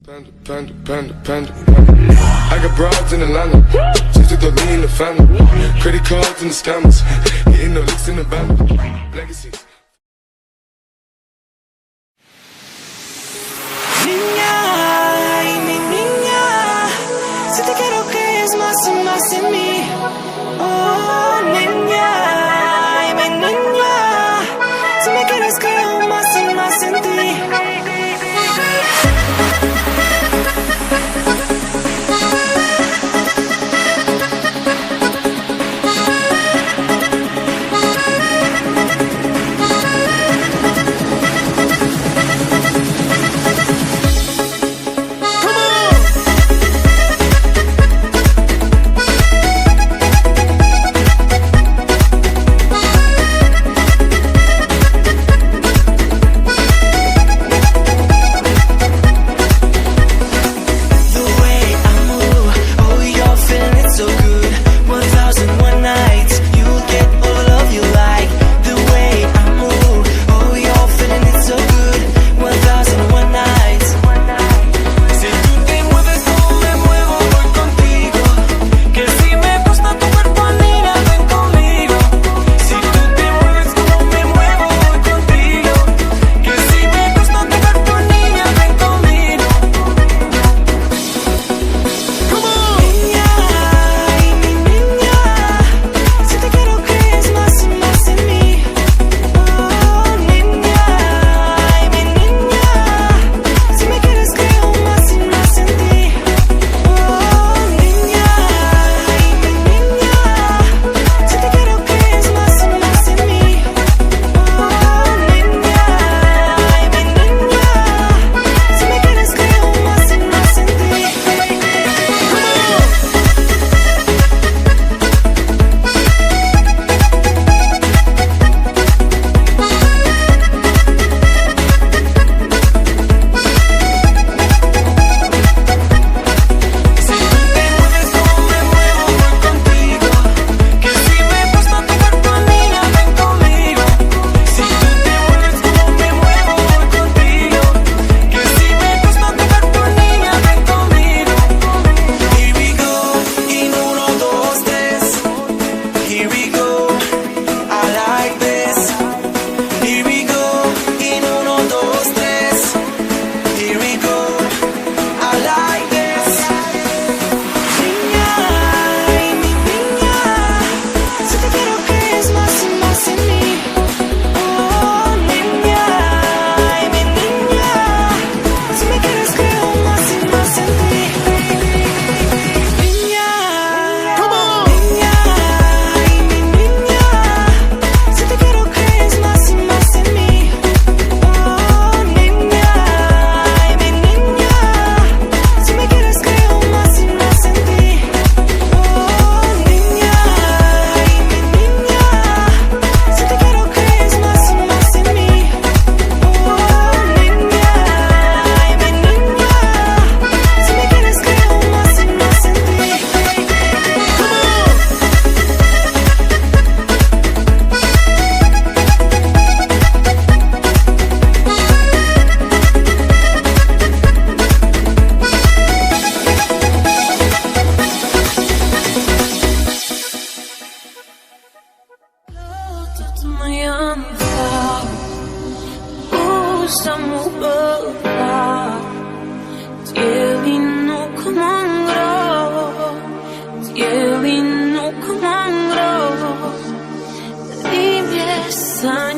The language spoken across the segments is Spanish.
Panda. I got broads in Atlanta, just to throw me in the family. Credit cards and the scammers, getting no licks in the band. Legacies. Niña, ay, mi niña, si te quiero que es más y más en mí. Oh, niña, ay, mi niña, si me quieres creo más y más en ti.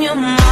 Your mind.